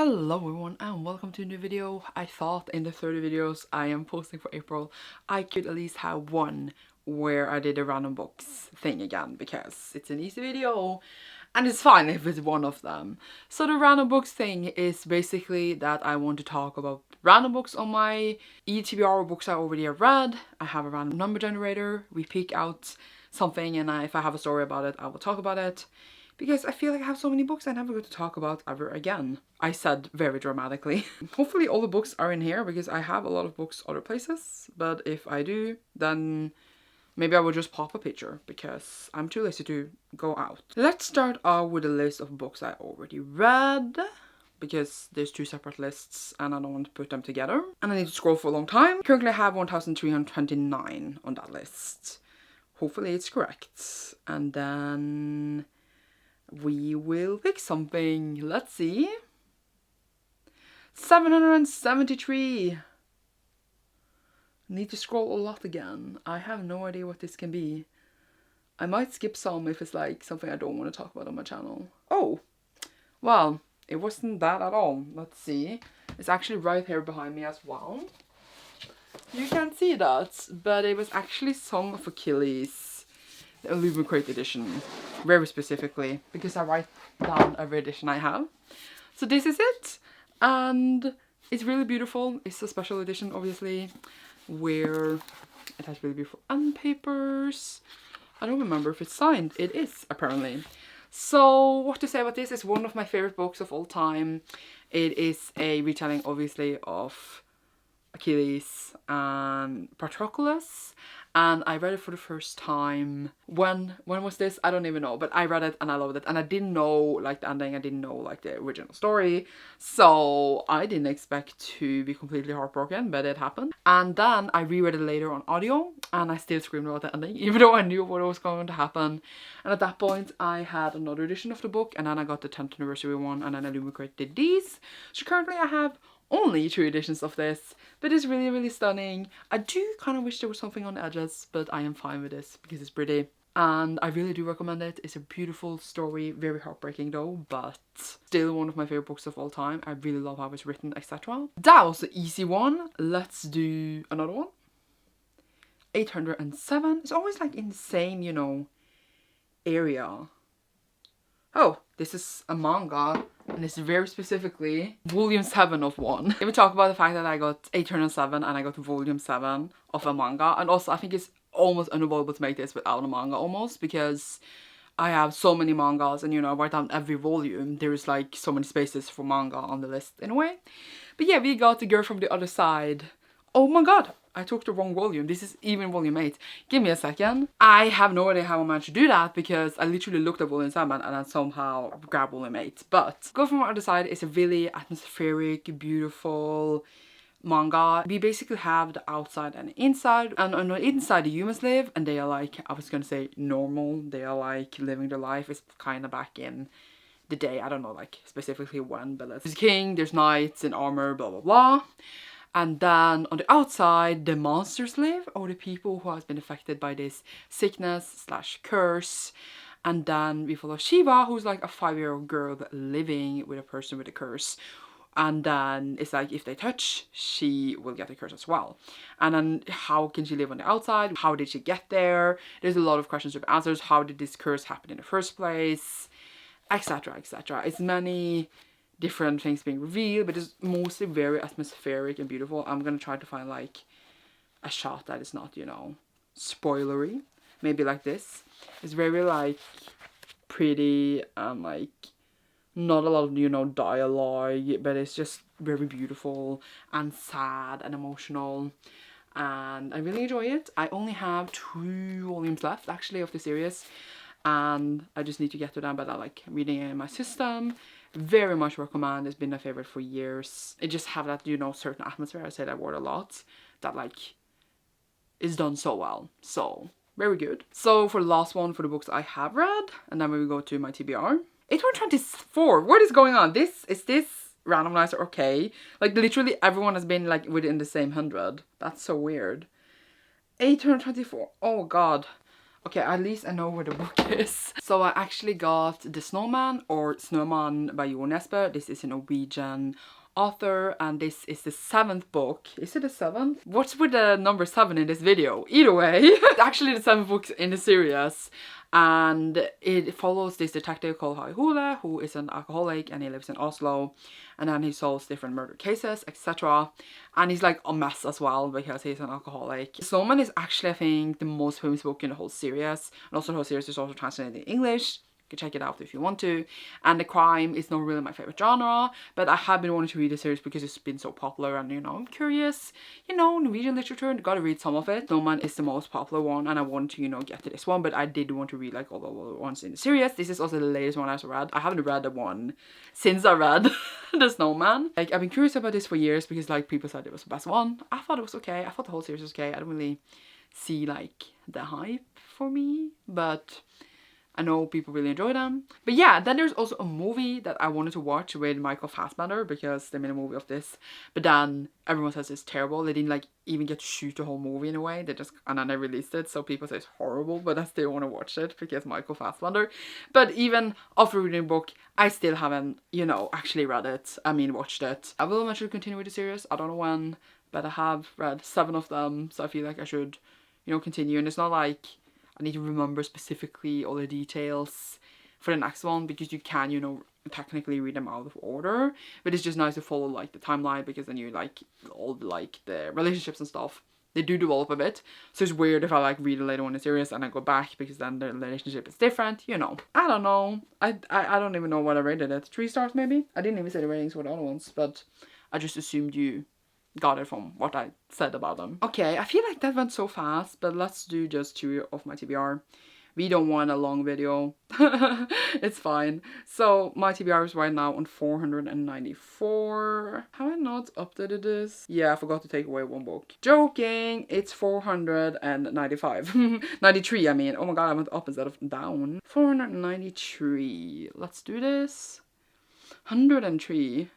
Hello everyone and welcome to a new video. I thought in the 30 videos I am posting for April I could at least have one where I did a random books thing again, because it's an easy video and it's fine if it's one of them. So the random books thing is basically that I want to talk about random books on my ETBR, books I already have read. I have a random number generator. We pick out something and if I have a story about it I will talk about it. Because I feel like I have so many books I never get to talk about ever again. I said very dramatically. Hopefully all the books are in here because I have a lot of books other places. But if I do, then maybe I will just pop a picture because I'm too lazy to go out. Let's start out with a list of books I already read, because there's two separate lists and I don't want to put them together. And I need to scroll for a long time. Currently I have 1329 on that list. Hopefully it's correct. And then we will pick something. Let's see. 773. Need to scroll a lot again. I have no idea what this can be. I might skip some if it's like something I don't want to talk about on my channel. Oh, well, it wasn't that at all. Let's see. It's actually right here behind me as well. You can't see that, but it was actually Song of Achilles, the Illuminate edition, very specifically, because I write down every edition I have. So this is it, and it's really beautiful. It's a special edition, obviously, where it has really beautiful end papers. I don't remember if it's signed. It is, apparently. So what to say about this? It's one of my favorite books of all time. It is a retelling, obviously, of Achilles and Patroclus, and I read it for the first time. When was this? I don't even know, but I read it and I loved it, and I didn't know like the ending, I didn't know like the original story, so I didn't expect to be completely heartbroken, but it happened. And then I reread it later on audio and I still screamed about the ending, even though I knew what was going to happen. And at that point I had another edition of the book, and then I got the 10th anniversary one, and then Illuminate did these. So currently I have only 2 editions of this, but it's really, really stunning. I do kind of wish there was something on the edges, but I am fine with this because it's pretty. And I really do recommend it. It's a beautiful story, very heartbreaking though, but still one of my favorite books of all time. I really love how it's written, etc. That was the easy one. Let's do another one. 807. It's always like in the same, you know, area. Oh, this is a manga, and it's very specifically volume 7 of one. Can we talk about the fact that I got 807 and I got volume 7 of a manga? And also I think it's almost unavoidable to make this without a manga almost, because I have so many mangas and, you know, I write down every volume. There's like so many spaces for manga on the list in a way. But yeah, we got The Girl from the Other Side. Oh my god, I took the wrong volume. This is even volume 8. Give me a second. I have no idea how I managed to do that, because I literally looked at volume 7 and then somehow grabbed volume 8. But Girl from the Other Side is a really atmospheric, beautiful manga. We basically have the outside and the inside, and on the inside the humans live, and they are like, I was gonna say normal, they are like living their life. It's kind of back in the day, I don't know like specifically when, but there's a king, there's knights in armor, blah blah blah. And then on the outside, the monsters live, or the people who has been affected by this sickness / curse. And then we follow Shiva, who's like a 5-year-old girl living with a person with a curse. And then it's like if they touch, she will get the curse as well. And then how can she live on the outside? How did she get there? There's a lot of questions with answers. How did this curse happen in the first place? Etc, etc. It's many different things being revealed, but it's mostly very atmospheric and beautiful. I'm gonna try to find like a shot that is not, you know, spoilery. Maybe like this. It's very like pretty and like not a lot of, you know, dialogue, but it's just very beautiful and sad and emotional, and I really enjoy it. I only have 2 volumes left actually of the series, and I just need to get to them, but I like reading it in my system. Very much recommend. It's been my favorite for years. It just have that, you know, certain atmosphere. I say that word a lot, that like is done so well. So very good. So for the last one for the books I have read, and then we will go to my TBR. 824. What is going on? Is this randomizer okay? Like literally everyone has been like within the same 100. That's so weird. 824. Oh god. Okay, at least I know where the book is. So I actually got The Snowman, or Snowman by Jo Nesbø. This is a Norwegian author, and this is the 7th book. Is it the 7th? What's with the number 7 in this video? Either way, it's actually the 7th book in the series. And it follows this detective called Hole, who is an alcoholic, and he lives in Oslo, and then he solves different murder cases, etc. And he's like a mess as well because he's an alcoholic. Snowman is actually, I think, the most famous book in the whole series, and also the whole series is also translated in English. You can check it out if you want to. And the crime is not really my favorite genre, but I have been wanting to read the series because it's been so popular, and you know, I'm curious, you know, Norwegian literature, gotta read some of it. Snowman is the most popular one, and I want to, you know, get to this one, but I did want to read like all the other ones in the series. This is also the latest one I've read. I haven't read the one since I read The Snowman. Like, I've been curious about this for years because like people said it was the best one. I thought it was okay. I thought the whole series was okay. I don't really see like the hype for me, but I know people really enjoy them. But yeah, then there's also a movie that I wanted to watch with Michael Fassbender because they made a movie of this. But then everyone says it's terrible. They didn't like even get to shoot the whole movie in a way. They just, and then they released it. So people say it's horrible, but I still want to watch it because Michael Fassbender. But even after reading the book, I still haven't, you know, actually read it. I mean, watched it. I will eventually continue with the series. I don't know when, but I have read 7 of them. So I feel like I should, you know, continue. And it's not like I need to remember specifically all the details for the next one because you can, you know, technically read them out of order. But it's just nice to follow like the timeline because then you like all the, like the relationships and stuff. They do develop a bit. So it's weird if I like read it later on in the series and I go back because then the relationship is different, you know. I don't know. I don't even know what I rated it. 3 stars maybe? I didn't even say the ratings for the other ones, but I just assumed you got it from what I said about them. Okay, I feel like that went so fast, but let's do just 2 of my TBR. We don't want a long video. It's fine. So my TBR is right now on 494. Have I not updated this? Yeah, I forgot to take away 1 book. Joking, it's 495. 93, I mean. Oh my god, I went up instead of down. 493. Let's do this. 103.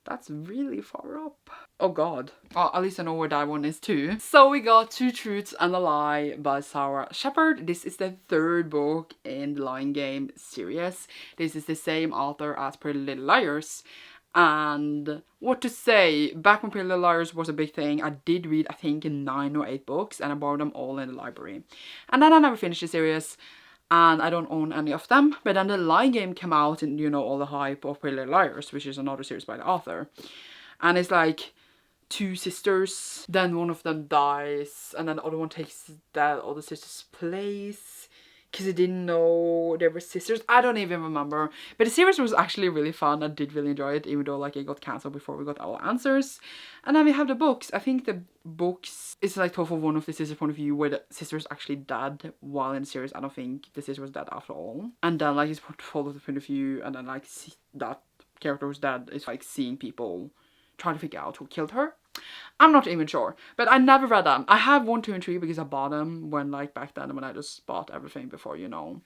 That's really far up. Oh god. Oh, at least I know where that one is too. So we got 2 Truths and a Lie by Sarah Shepard. This is the 3rd book in the Lying Game series. This is the same author as Pretty Little Liars. And what to say, back when Pretty Little Liars was a big thing, I did read I think 9 or 8 books and I borrowed them all in the library. And then I never finished the series. And I don't own any of them. But then the Lying Game came out and, you know, all the hype of Pretty Little Liars, which is another series by the author. And it's like 2 sisters, then one of them dies, and then the other one takes that other sister's place because they didn't know they were sisters. I don't even remember. But the series was actually really fun. I did really enjoy it, even though like it got cancelled before we got our answers. And then we have the books. I think the books is like told from one of the sister's point of view where the sister's actually dead while in the series. I don't think the sister was dead after all. And then like it's told the point of view, and then like that character was dead. It's like seeing people trying to figure out who killed her. I'm not even sure, but I never read them. I have 1, 2, and 3 because I bought them when like back then when I just bought everything before, you know,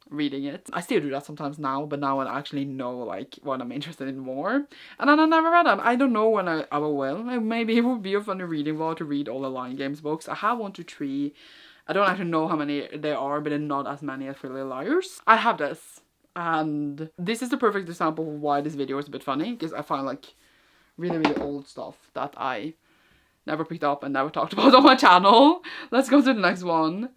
reading it. I still do that sometimes now, but now I actually know like what I'm interested in more. And then I never read them. I don't know when I will. Like, maybe it would be a funny reading vlog to read all the Lying Games books. I have 1, 2, 3. I don't actually know how many there are, but they're not as many as Pretty Little Liars. I have this, and this is the perfect example of why this video is a bit funny, because I find like really old stuff that I never picked up and never talked about on my channel. Let's go to the next one.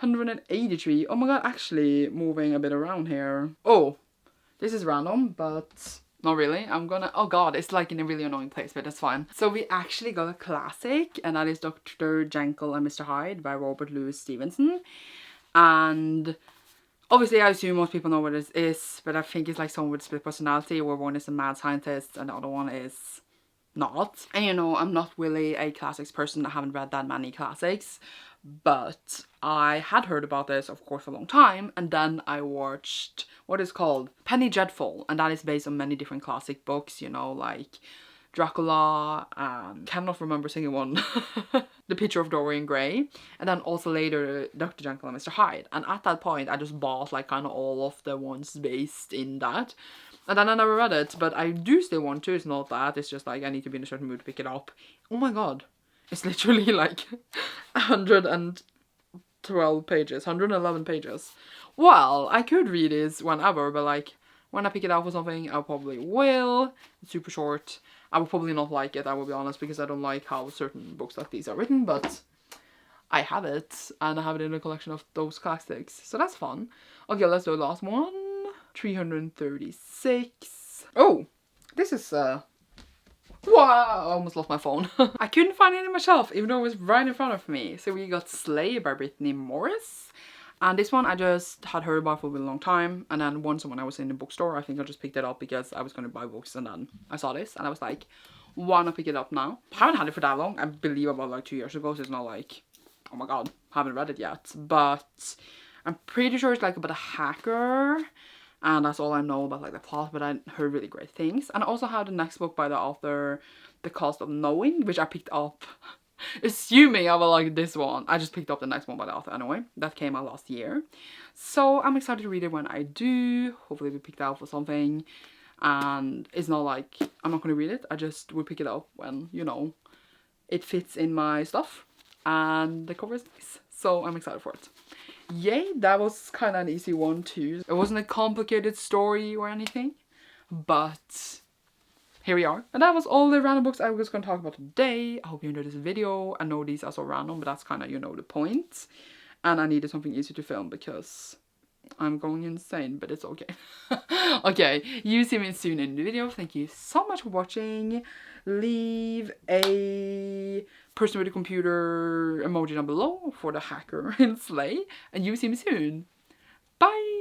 183. Oh my god, actually moving a bit around here. Oh, this is random, but not really. I'm gonna, oh god, it's like in a really annoying place, but that's fine. So we actually got a classic, and that is Dr. Jekyll and Mr Hyde by Robert Louis Stevenson. And obviously, I assume most people know what this is, but I think it's like someone with split personality, where one is a mad scientist and the other one is not. And you know, I'm not really a classics person. I haven't read that many classics, but I had heard about this, of course, for a long time. And then I watched what is called Penny Dreadful, and that is based on many different classic books, you know, like Dracula, and cannot remember a single one. The Picture of Dorian Gray, and then also later Dr. Jekyll and Mr Hyde. And at that point I just bought like kind of all of the ones based in that, and then I never read it, but I do still want to. It's not that, it's just like I need to be in a certain mood to pick it up. Oh my god, it's literally like 100 and 112 pages, 111 pages. Well, I could read this whenever, but like when I pick it out for something, I probably will. It's super short. I will probably not like it, I will be honest, because I don't like how certain books like these are written, but I have it, and I have it in a collection of those classics, so that's fun. Okay, let's do the last one. 336. Oh, this is wow, I almost lost my phone. I couldn't find it in my shelf, even though it was right in front of me. So we got Slay by Brittany Morris. And this one I just had heard about for a really long time, and then once when I was in the bookstore, I think I just picked it up because I was going to buy books, and then I saw this and I was like, why not pick it up now? I haven't had it for that long. I believe about like 2 years ago, so it's not like, oh my god, haven't read it yet. But I'm pretty sure it's like about a hacker, and that's all I know about like the plot, but I heard really great things. And I also have the next book by the author, The Cost of Knowing, which I picked up assuming I will like this one. I just picked up the next one by the author anyway. That came out last year. So I'm excited to read it when I do. Hopefully we picked it out for something. And it's not like I'm not going to read it. I just will pick it up when, you know, it fits in my stuff. And the cover is nice. So I'm excited for it. Yay, that was kind of an easy one too. It wasn't a complicated story or anything. But here we are. And that was all the random books I was going to talk about today. I hope you enjoyed this video. I know these are so random, but that's kind of, you know, the point. And I needed something easy to film because I'm going insane, but it's okay. Okay, you see me soon in the video. Thank you so much for watching. Leave a person with a computer emoji down below for the hacker in Slay. And you see me soon. Bye!